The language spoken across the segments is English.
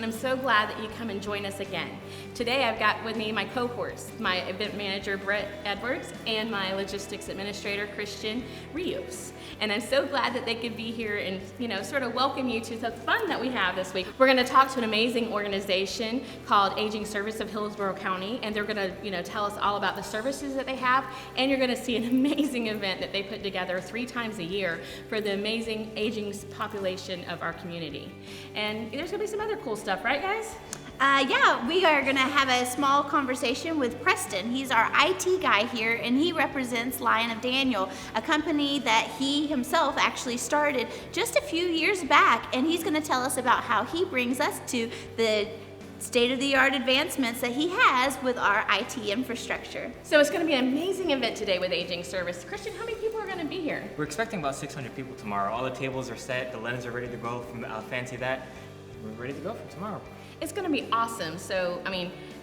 I'm so glad that you come and join us again. Today I've got with me my cohorts, my event manager Brett Edwards and my logistics administrator Christian Rios. And I'm so glad that they could be here and sort of welcome you to the fun that we have this week. We're going to talk to an amazing organization called Aging Service of Hillsborough County, and they're going to tell us all about the services that they have, and you're going to see an amazing event that they put together 3 times a year for the amazing aging population of our community. And there's going to be some other cool stuff, right guys? Yeah, we are going to have a small conversation with Preston. He's our IT guy here, and he represents Lion of Daniel, a company that he himself actually started just a few years back, and he's going to tell us about how he brings us to the state-of-the-art advancements that he has with our IT infrastructure. So it's going to be an amazing event today with Aging Service. Christian, how many people are going to be here? We're expecting about 600 people tomorrow. All the tables are set, the linens are ready to go from fancy that. We're ready to go for tomorrow. It's going to be awesome. So,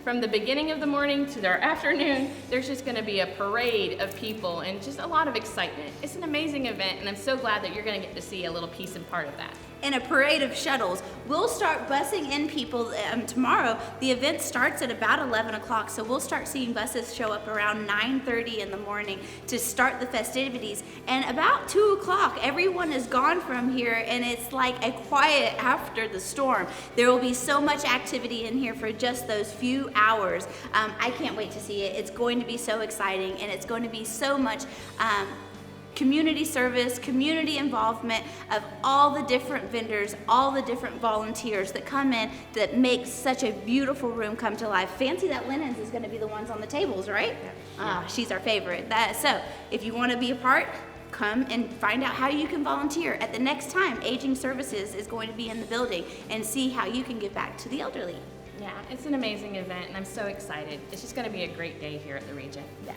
from the beginning of the morning to their afternoon, there's just going to be a parade of people and just a lot of excitement. It's an amazing event, and I'm so glad that you're going to get to see a little piece and part of that. And a parade of shuttles. We'll start busing in people tomorrow. The event starts at about 11 o'clock, so we'll start seeing buses show up around 9:30 in the morning to start the festivities. And about 2 o'clock, everyone is gone from here, and it's like a quiet after the storm. There will be so much activity in here for just those few hours. I can't wait to see it. It's going to be so exciting, and it's going to be so much community service, community involvement of all the different vendors, all the different volunteers that come in that make such a beautiful room come to life. Fancy that linens is going to be the ones on the tables, right? Yeah. She's our favorite. So if you want to be a part, come and find out how you can volunteer. At the next time, Aging Services is going to be in the building, and see how you can give back to the elderly. Yeah, it's an amazing event, and I'm so excited. It's just going to be a great day here at the Regent. Yeah.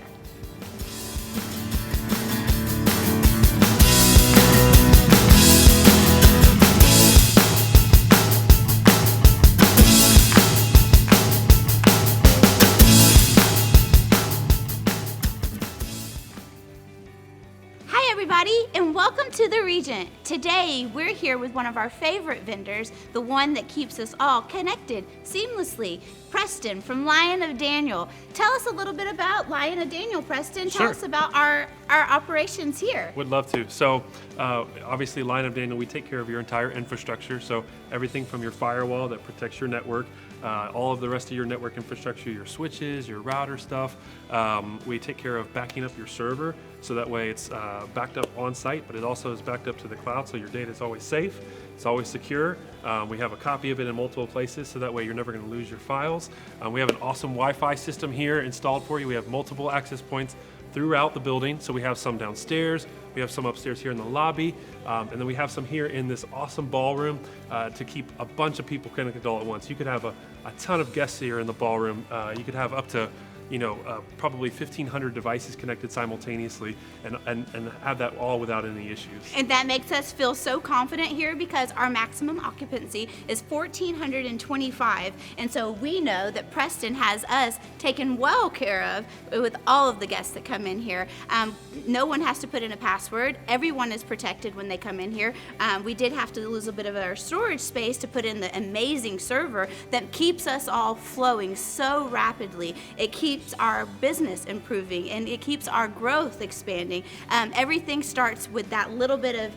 And welcome to the Regent. Today we're here with one of our favorite vendors, the one that keeps us all connected seamlessly, Preston from Lion of Daniel. Tell us a little bit about Lion of Daniel, Preston. Tell us about our operations here. Would love to. So obviously Lion of Daniel, we take care of your entire infrastructure. So everything from your firewall that protects your network, all of the rest of your network infrastructure, your switches, your router stuff. We take care of backing up your server, so that way it's backed up on site, but it also is backed up to the cloud, so your data is always safe, it's always secure. We have a copy of it in multiple places, so that way you're never going to lose your files. We have an awesome Wi-Fi system here installed for you. We have multiple access points throughout the building, so we have some downstairs, we have some upstairs here in the lobby, and then we have some here in this awesome ballroom to keep a bunch of people connected all at once. You could have a ton of guests here in the ballroom. You could have up to probably 1,500 devices connected simultaneously, and have that all without any issues. And that makes us feel so confident here, because our maximum occupancy is 1,425, and so we know that Preston has us taken well care of with all of the guests that come in here. No one has to put in a password. Everyone is protected when they come in here. We did have to lose a bit of our storage space to put in the amazing server that keeps us all flowing so rapidly. It keeps our business improving, and it keeps our growth expanding. Everything starts with that little bit of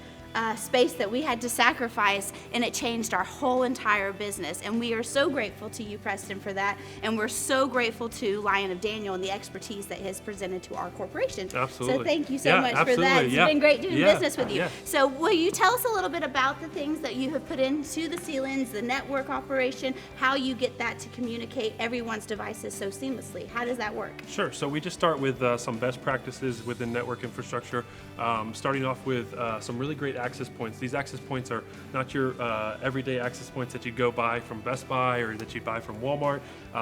space that we had to sacrifice, and it changed our whole entire business. And we are so grateful to you, Preston, for that. And we're so grateful to Lion of Daniel and the expertise that has presented to our corporation. Absolutely. So thank you so much for that. It's been great doing business with you. Yeah. So will you tell us a little bit about the things that you have put into the ceilings, the network operation, how you get that to communicate everyone's devices so seamlessly? How does that work? Sure. So we just start with some best practices within network infrastructure, starting off with some really great access points. These access points are not your everyday access points that you go buy from Best Buy or that you buy from Walmart.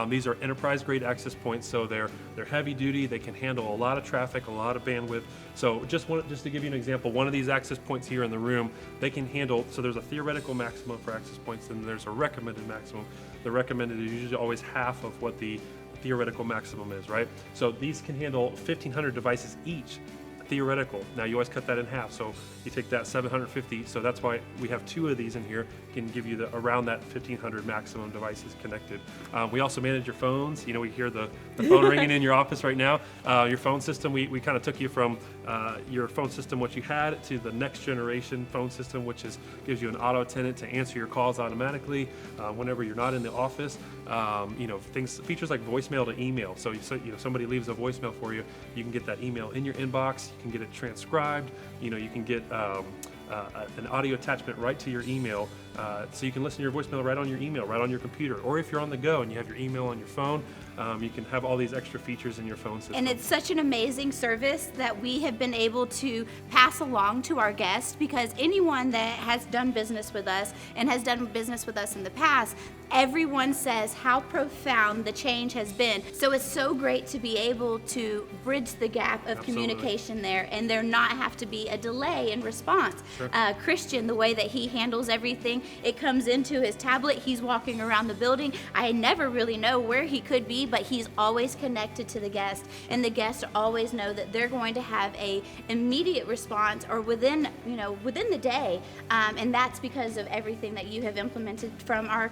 These are enterprise grade access points, so they're heavy duty. They can handle a lot of traffic, a lot of bandwidth. So just to give you an example, one of these access points here in the room, they can handle, so there's a theoretical maximum for access points, and there's a recommended maximum. The recommended is usually always half of what the theoretical maximum is, right? So these can handle 1,500 devices each. theoretical. Now you always cut that in half, so you take that 750. So that's why we have 2 of these in here. Can give you around that 1,500 maximum devices connected. We also manage your phones. You know, we hear the phone ringing in your office right now. Your phone system, we kind of took you from your phone system, what you had, to the next generation phone system, which gives you an auto attendant to answer your calls automatically whenever you're not in the office. You know, features like voicemail to email. So you know, somebody leaves a voicemail for you, you can get that email in your inbox. You can get it transcribed. You know, you can get an audio attachment right to your email, so you can listen to your voicemail right on your email, right on your computer. Or if you're on the go and you have your email on your phone, you can have all these extra features in your phone system. And it's such an amazing service that we have been able to pass along to our guests, because anyone that has done business with us and has done business with us in the past, everyone says how profound the change has been. So it's so great to be able to bridge the gap of communication there, and there not have to be a delay in response. Sure. Christian, the way that he handles everything, it comes into his tablet, he's walking around the building. I never really know where he could be, but he's always connected to the guest, and the guests always know that they're going to have a immediate response, or within the day, and that's because of everything that you have implemented, from our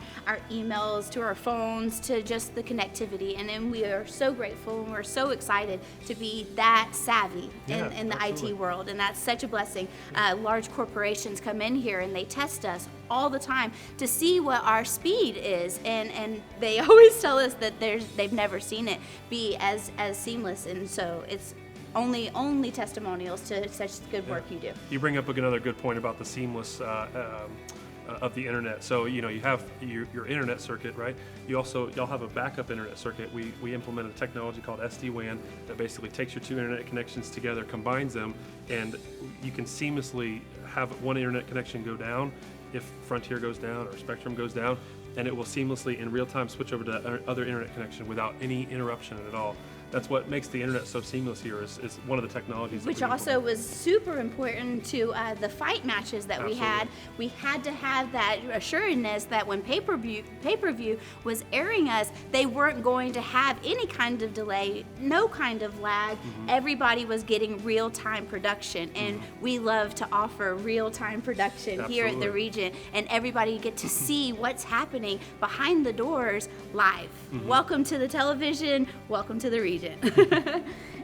emails to our phones to just the connectivity. And then we are so grateful, and we're so excited to be that savvy in the absolutely. IT world, and that's such a blessing. Large corporations come in here and they test us all the time to see what our speed is, and they always tell us that they've never seen it be as seamless, and so it's only testimonials to such good work you do. You bring up another good point about the seamless of the internet. So you know, you have your internet circuit, right? Y'all have a backup internet circuit. We implemented a technology called SD-WAN that basically takes your 2 internet connections together, combines them, and you can seamlessly have one internet connection go down if Frontier goes down or Spectrum goes down, and it will seamlessly in real time switch over to that other internet connection without any interruption at all. That's what makes the internet so seamless here, is one of the technologies. Which also was super important to the fight matches that we had. We had to have that assuredness that when pay-per-view was airing us, they weren't going to have any kind of delay, no kind of lag. Everybody was getting real-time production, and we love to offer real-time production here at the Regent, and everybody get to see what's happening behind the doors live. Welcome to the television, welcome to the Regent.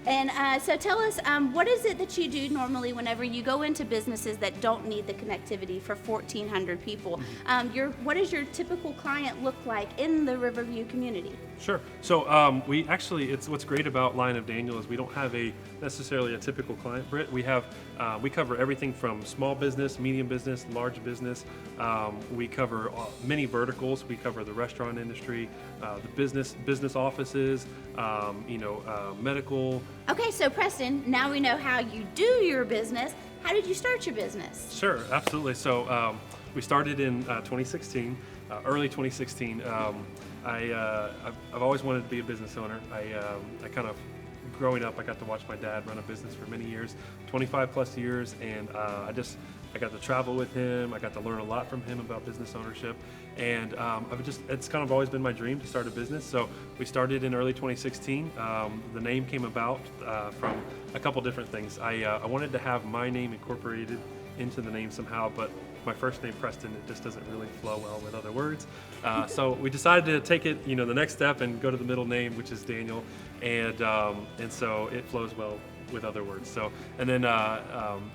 And so tell us, what is it that you do normally whenever you go into businesses that don't need the connectivity for 1,400 people? What does your typical client look like in the Riverview community? Sure. So we actually, it's what's great about Line of Daniel is we don't have necessarily a typical client, Britt. We cover everything from small business, medium business, large business. We cover many verticals. We cover the restaurant industry, the business offices, medical. Okay, so Preston, now we know how you do your business. How did you start your business? Sure, absolutely. So we started in 2016, early 2016. I've always wanted to be a business owner. I kind of, growing up, I got to watch my dad run a business for many years, 25 plus years, and I got to travel with him. I got to learn a lot from him about business ownership, and it's kind of always been my dream to start a business. So we started in early 2016. The name came about from a couple different things. I wanted to have my name incorporated into the name somehow, but my first name, Preston, it just doesn't really flow well with other words. So we decided to take it, the next step and go to the middle name, which is Daniel, and so it flows well with other words. So, and then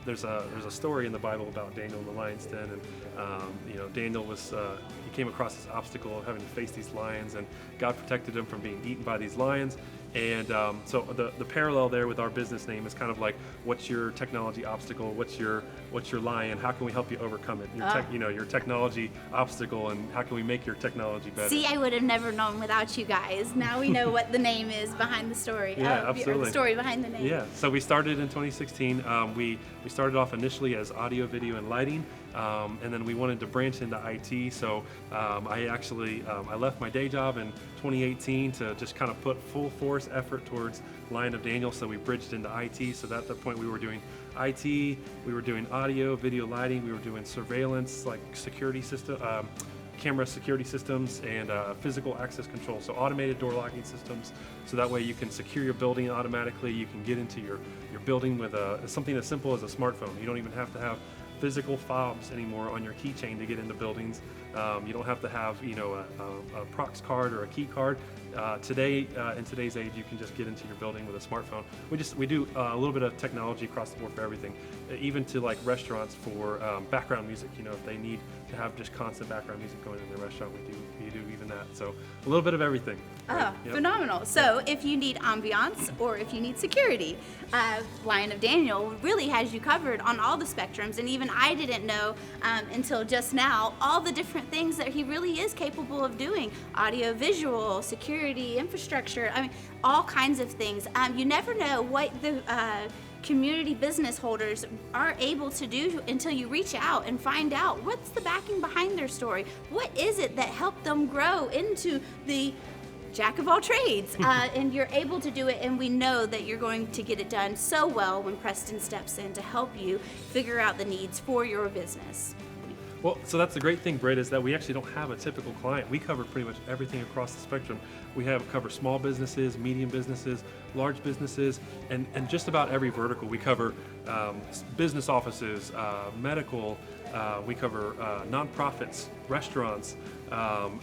there's a story in the Bible about Daniel in the lion's den, and Daniel he came across this obstacle of having to face these lions, and God protected him from being eaten by these lions. And so the parallel there with our business name is kind of like, what's your technology obstacle? What's your lion? How can we help you overcome it? Your technology obstacle, and how can we make your technology better? See, I would have never known without you guys. Now we know what the name is behind the story. Yeah, absolutely. Or the story behind the name. Yeah. So we started in 2016. We started off initially as audio, video, and lighting. And then we wanted to branch into IT, so I left my day job in 2018 to just kind of put full force effort towards Line of Daniel. So we bridged into IT. So at that point we were doing IT, we were doing audio, video, lighting, we were doing surveillance, like security system, camera security systems, and physical access control. So automated door locking systems. So that way you can secure your building automatically. You can get into your building with something as simple as a smartphone. You don't even have to have physical fobs anymore on your keychain to get into buildings. You don't have to have a Prox card or a key card. Today, in today's age, you can just get into your building with a smartphone. We do a little bit of technology across the board for everything, even to like restaurants for background music. If they need to have just constant background music going in their restaurant, we do even that. So a little bit of everything. Oh, Yep. phenomenal. So if you need ambiance or if you need security, Lion of Daniel really has you covered on all the spectrums. And even I didn't know until just now all the different things that he really is capable of doing. Audio, visual, security, infrastructure, I mean, all kinds of things. You never know what the community business holders are able to do until you reach out and find out what's the backing behind their story. What is it that helped them grow into the jack of all trades, and you're able to do it, and we know that you're going to get it done so well when Preston steps in to help you figure out the needs for your business. Well, so that's the great thing, Britt, is that we actually don't have a typical client. We cover pretty much everything across the spectrum. We cover small businesses, medium businesses, large businesses, and just about every vertical. We cover business offices, medical, we cover nonprofits, restaurants,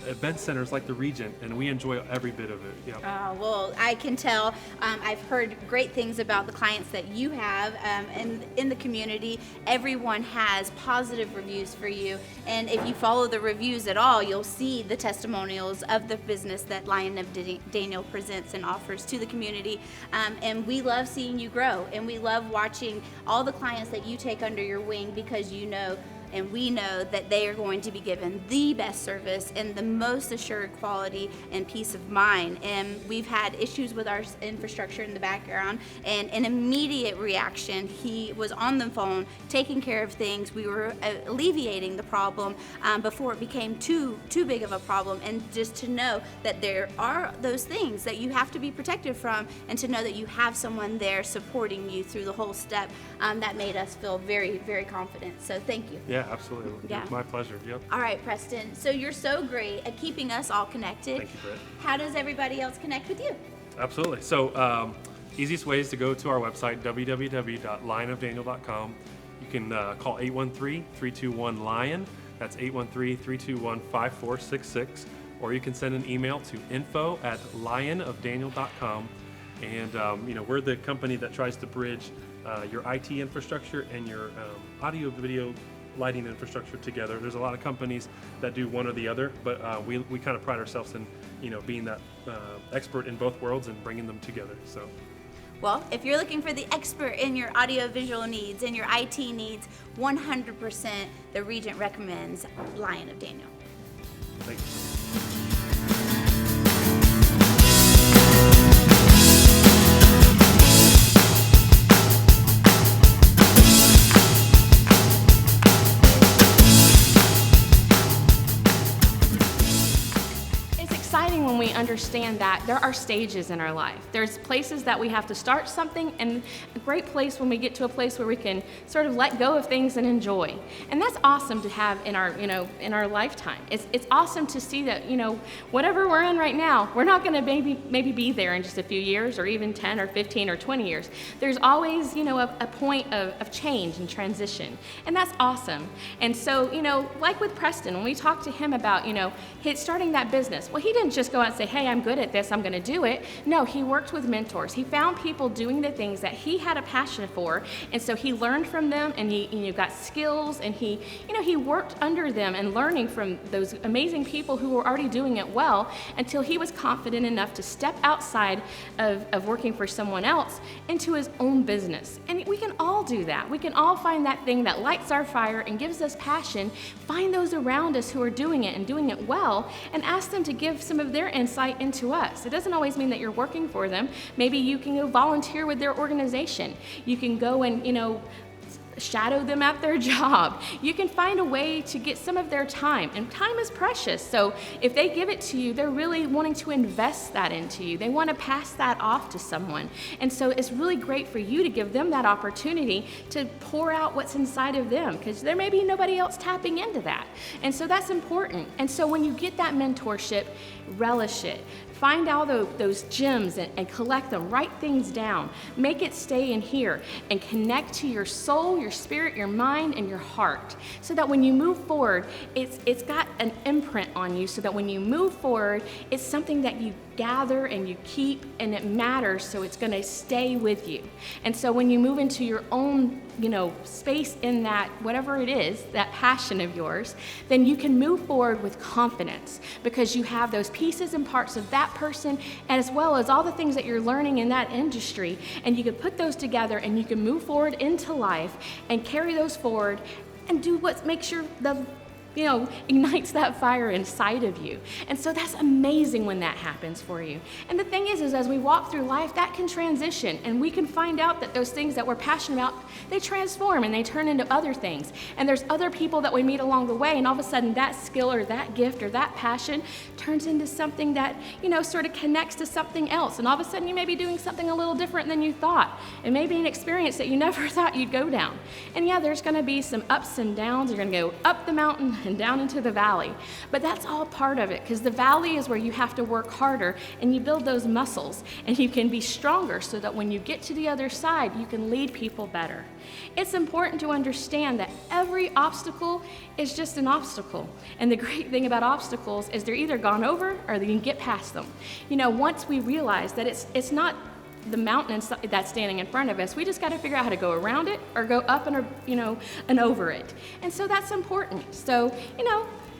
event centers like the Zregent, and we enjoy every bit of it. Yeah. Well, I can tell. I've heard great things about the clients that you have, and in the community, everyone has positive reviews for you. And if you follow the reviews at all, you'll see the testimonials of the business that Lion of Daniel presents and offers to the community. And we love seeing you grow, and we love watching all the clients that you take under your wing, because you know, and we know that they are going to be given the best service and the most assured quality and peace of mind. And we've had issues with our infrastructure in the background, and an immediate reaction. He was on the phone taking care of things. We were alleviating the problem before it became too big of a problem. And just to know that there are those things that you have to be protected from, and to know that you have someone there supporting you through the whole step, that made us feel very, very confident. So thank you. Yeah, absolutely. Yeah. It's my pleasure. Yep. All right, Preston. So you're so great at keeping us all connected. Thank you, Britt. How does everybody else connect with you? Absolutely. So easiest way is to go to our website, www.lionofdaniel.com. You can call 813-321-LION. That's 813-321-5466. Or you can send an email to info@lionofdaniel.com. And we're the company that tries to bridge your IT infrastructure and your audio, video, lighting infrastructure together. There's a lot of companies that do one or the other, but we kind of pride ourselves in being that expert in both worlds and bringing them together. So. Well, if you're looking for the expert in your audio-visual needs and your IT needs, 100% the Zregent recommends Lion of Daniel. Thank you. When we understand that there are stages in our life. There's places that we have to start something, and a great place when we get to a place where we can sort of let go of things and enjoy. And that's awesome to have in our, in our lifetime. It's awesome to see that, whatever we're in right now, we're not going to maybe be there in just a few years, or even 10 or 15 or 20 years. There's always, a point of change and transition. And that's awesome. And so, like with Preston, when we talked to him about, starting that business, well, he didn't just go out and say, hey, I'm good at this, I'm going to do it. No, he worked with mentors. He found people doing the things that he had a passion for, and so he learned from them, and he got skills, and he worked under them and learning from those amazing people who were already doing it well, until he was confident enough to step outside of working for someone else into his own business. And we can all do that. We can all find that thing that lights our fire and gives us passion, find those around us who are doing it and doing it well, and ask them to give some of their insight into us. It doesn't always mean that you're working for them. Maybe you can go volunteer with their organization. You can go and, shadow them at their job. You can find a way to get some of their time, and time is precious. So if they give it to you, they're really wanting to invest that into you. They want to pass that off to someone. And so it's really great for you to give them that opportunity to pour out what's inside of them, because there may be nobody else tapping into that. And so that's important. And so when you get that mentorship, relish it. find all those gems and collect them. Write things down. Make it stay in here and connect to your soul, your spirit, your mind, and your heart, so that when you move forward, it's got an imprint on you, so that when you move forward, it's something that you gather and you keep, and it matters, so it's going to stay with you. And so when you move into your own, space in that, whatever it is, that passion of yours, then you can move forward with confidence, because you have those pieces and parts of that person, as well as all the things that you're learning in that industry, and you can put those together and you can move forward into life and carry those forward and do what makes ignites that fire inside of you. And so that's amazing when that happens for you. And the thing is as we walk through life, that can transition, and we can find out that those things that we're passionate about, they transform and they turn into other things. And there's other people that we meet along the way, and all of a sudden that skill or that gift or that passion turns into something that, sort of connects to something else. And all of a sudden you may be doing something a little different than you thought. It may be an experience that you never thought you'd go down. And yeah, there's going to be some ups and downs. You're going to go up the mountain and down into the valley. But that's all part of it, because the valley is where you have to work harder and you build those muscles and you can be stronger, so that when you get to the other side, you can lead people better. It's important to understand that every obstacle is just an obstacle. And the great thing about obstacles is they're either gone over or you can get past them. Once we realize that it's not the mountain that's standing in front of us, we just got to figure out how to go around it or go up and over it. And so that's important. So,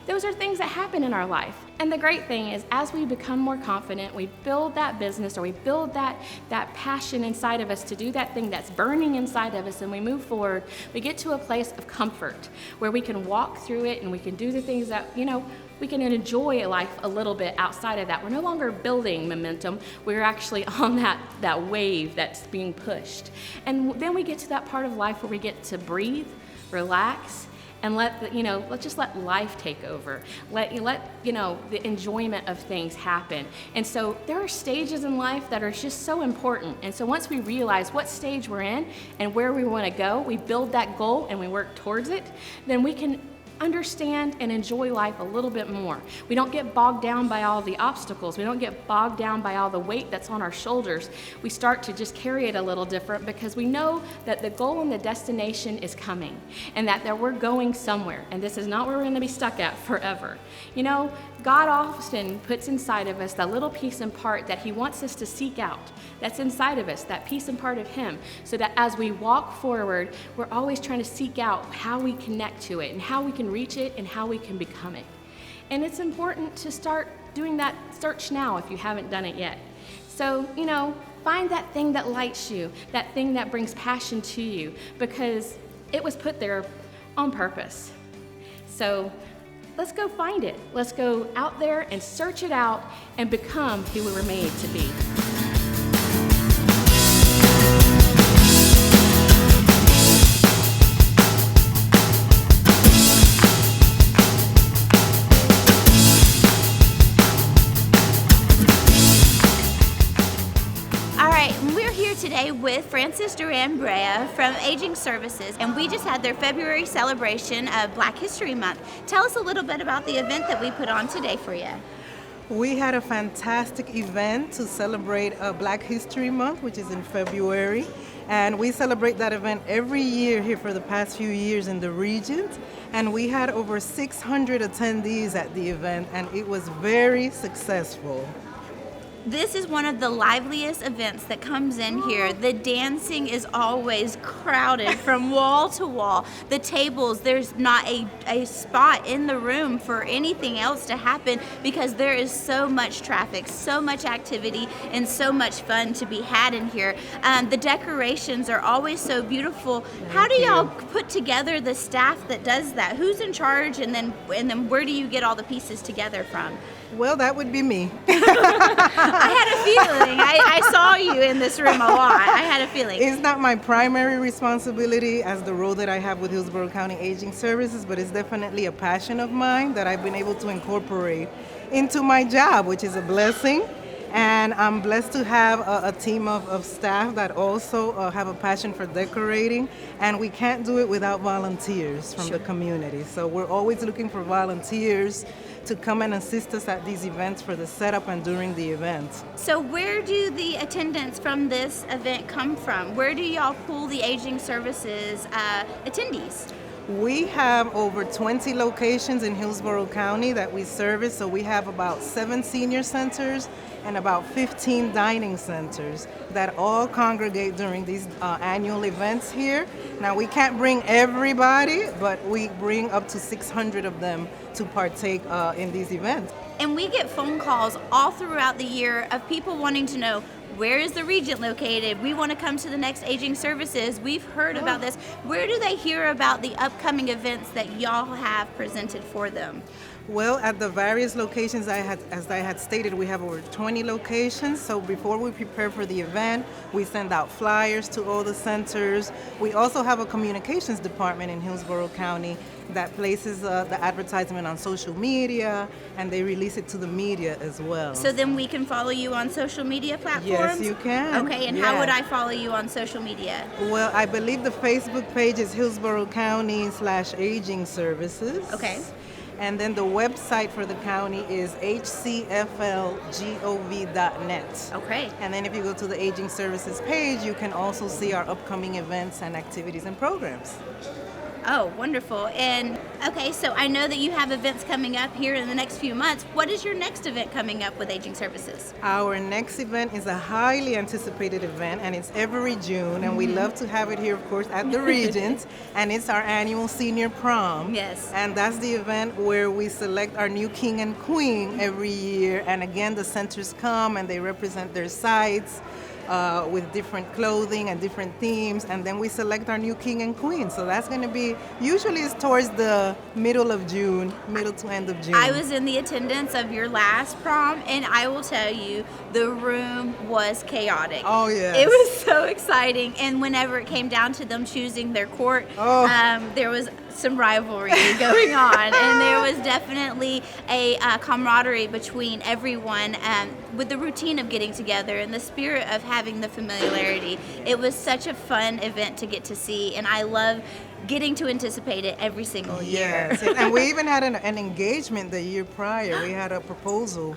those are things that happen in our life. And the great thing is, as we become more confident, we build that business, or we build that passion inside of us to do that thing that's burning inside of us, and we move forward, we get to a place of comfort where we can walk through it and we can do the things that, we can enjoy life a little bit outside of that. We're no longer building momentum. We're actually on that wave that's being pushed. And then we get to that part of life where we get to breathe, relax, and let's just let life take over. Let the enjoyment of things happen. And so there are stages in life that are just so important. And so once we realize what stage we're in and where we want to go, we build that goal and we work towards it, then we can understand and enjoy life a little bit more. We don't get bogged down by all the obstacles. We don't get bogged down by all the weight that's on our shoulders. We start to just carry it a little different, because we know that the goal and the destination is coming, and that we're going somewhere, and this is not where we're going to be stuck at forever. God often puts inside of us that little piece and part that he wants us to seek out. That's inside of us, that piece and part of him, so that as we walk forward, we're always trying to seek out how we connect to it and how we can reach it and how we can become it. And it's important to start doing that search now if you haven't done it yet. So, find that thing that lights you, that thing that brings passion to you, because it was put there on purpose. So let's go find it. Let's go out there and search it out and become who we were made to be. Today with Francis Duran Brea from Aging Services, and we just had their February celebration of Black History Month. Tell us a little bit about the event that we put on today for you. We had a fantastic event to celebrate Black History Month, which is in February, and we celebrate that event every year here for the past few years in the Regent, and we had over 600 attendees at the event, and it was very successful. This is one of the liveliest events that comes in here. The dancing is always crowded from wall to wall. The tables, there's not a spot in the room for anything else to happen, because there is so much traffic, so much activity, and so much fun to be had in here. The decorations are always so beautiful. How do y'all put together the staff that does that? Who's in charge, and then where do you get all the pieces together from? Well, that would be me. I had a feeling. I saw you in this room a lot. I had a feeling. It's not my primary responsibility as the role that I have with Hillsborough County Aging Services, but it's definitely a passion of mine that I've been able to incorporate into my job, which is a blessing. And I'm blessed to have a team of staff that also have a passion for decorating. And we can't do it without volunteers from the community. So we're always looking for volunteers to come and assist us at these events for the setup and during the events. So where do the attendants from this event come from? Where do y'all pull the aging services attendees? We have over 20 locations in Hillsborough County that we service. So we have about 7 senior centers and about 15 dining centers that all congregate during these annual events here. Now we can't bring everybody, but we bring up to 600 of them to partake in these events. And we get phone calls all throughout the year of people wanting to know, where is the Regent located? We want to come to the next aging services. We've heard about this. Where do they hear about the upcoming events that y'all have presented for them? Well, at the various locations, as I had stated, we have over 20 locations. So before we prepare for the event, we send out flyers to all the centers. We also have a communications department in Hillsborough County that places the advertisement on social media, and they release it to the media as well. So then we can follow you on social media platforms? Yes, you can. Okay, and how would I follow you on social media? Well, I believe the Facebook page is Hillsborough County /Aging Services. Okay. And then the website for the county is hcflgov.net. Okay. And then if you go to the Aging Services page, you can also see our upcoming events and activities and programs. Oh, wonderful. And okay, so I know that you have events coming up here in the next few months. What is your next event coming up with Aging Services? Our next event is a highly anticipated event, and it's every June, and we love to have it here, of course, at the Regent, and it's our annual senior prom. Yes. And that's the event where we select our new king and queen every year, and again, the centers come and they represent their sites with different clothing and different themes, and then we select our new king and queen. So that's going to be, usually it's towards the middle of June, middle to end of June. I was in the attendance of your last prom, and I will tell you, the room was chaotic. Oh, yes. It was so exciting, and whenever it came down to them choosing their court, there was some rivalry going on, and there was definitely a camaraderie between everyone with the routine of getting together and the spirit of having the familiarity. It was such a fun event to get to see, and I love getting to anticipate it every single year. Yes, and we even had an engagement the year prior. We had a proposal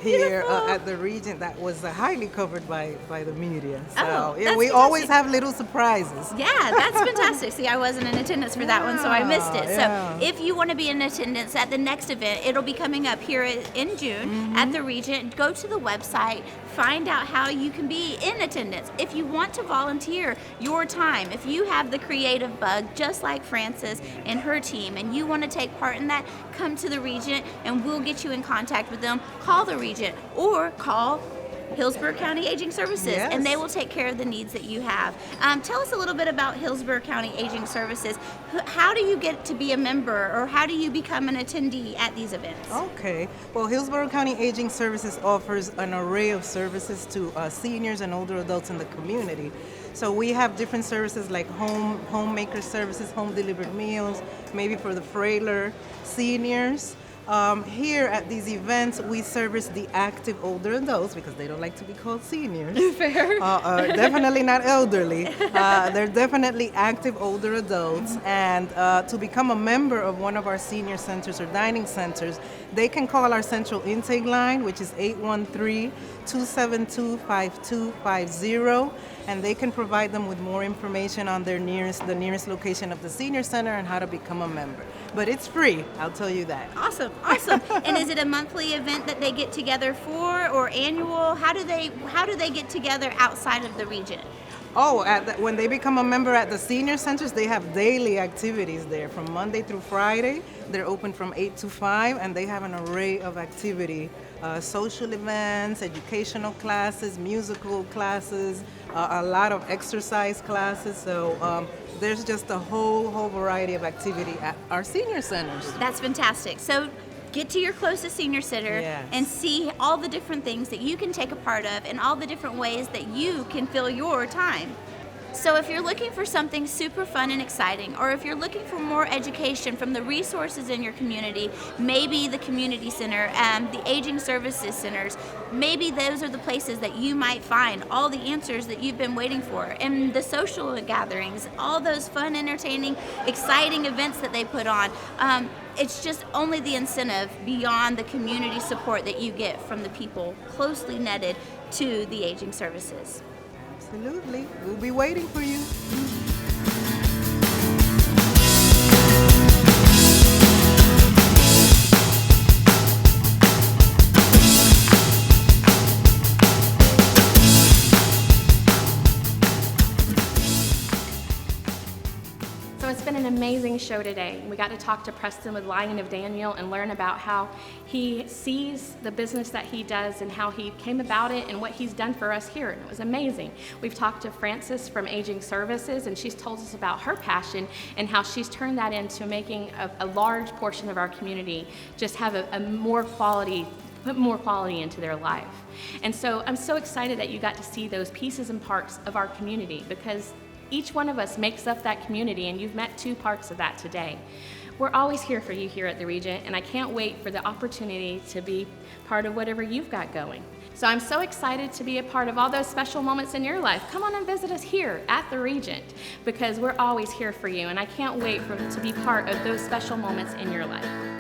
here at the Regent that was highly covered by the media. So yeah, we always have little surprises. Yeah, that's fantastic. See, I wasn't in attendance for that one, so I missed it. Yeah. So if you want to be in attendance at the next event, it'll be coming up here in June at the Regent. Go to the website, find out how you can be in attendance. If you want to volunteer your time, if you have the creative bug, just like Frances and her team, and you want to take part in that, come to the Regent and we'll get you in contact with them. Call the Regent or call Hillsborough County Aging Services, and they will take care of the needs that you have. Tell us a little bit about Hillsborough County Aging Services. How do you get to be a member, or how do you become an attendee at these events? Okay. Well, Hillsborough County Aging Services offers an array of services to seniors and older adults in the community. So we have different services like homemaker services, home delivered meals, maybe for the frailer seniors. Here at these events, we service the active older adults because they don't like to be called seniors. Fair. Definitely not elderly. They're definitely active older adults. And to become a member of one of our senior centers or dining centers, they can call our central intake line, which is 813-272-5250, and they can provide them with more information on the nearest location of the senior center and how to become a member. But it's free, I'll tell you that. Awesome. And is it a monthly event that they get together for, or annual? How do they get together outside of the Regent? Oh, when they become a member at the senior centers, they have daily activities there from Monday through Friday. They're open from 8 to 5, and they have an array of activity, social events, educational classes, musical classes, a lot of exercise classes. So there's just a whole variety of activity at our senior centers. That's fantastic. So get to your closest senior center and see all the different things that you can take a part of and all the different ways that you can fill your time. So if you're looking for something super fun and exciting, or if you're looking for more education from the resources in your community, maybe the community center and the aging services centers, maybe those are the places that you might find all the answers that you've been waiting for. And the social gatherings, all those fun, entertaining, exciting events that they put on. It's just only the incentive beyond the community support that you get from the people closely netted to the aging services. Absolutely. We'll be waiting for you. So it's been an amazing show today. We got to talk to Preston with Lion of Daniel and learn about how he sees the business that he does and how he came about it and what he's done for us here. And it was amazing. We've talked to Frances from Aging Services, and she's told us about her passion and how she's turned that into making a large portion of our community just have a more quality, put more quality into their life. And so I'm so excited that you got to see those pieces and parts of our community, because each one of us makes up that community, and you've met two parts of that today. We're always here for you here at the Regent, and I can't wait for the opportunity to be part of whatever you've got going. So I'm so excited to be a part of all those special moments in your life. Come on and visit us here at the Regent, because we're always here for you, and I can't wait to be part of those special moments in your life.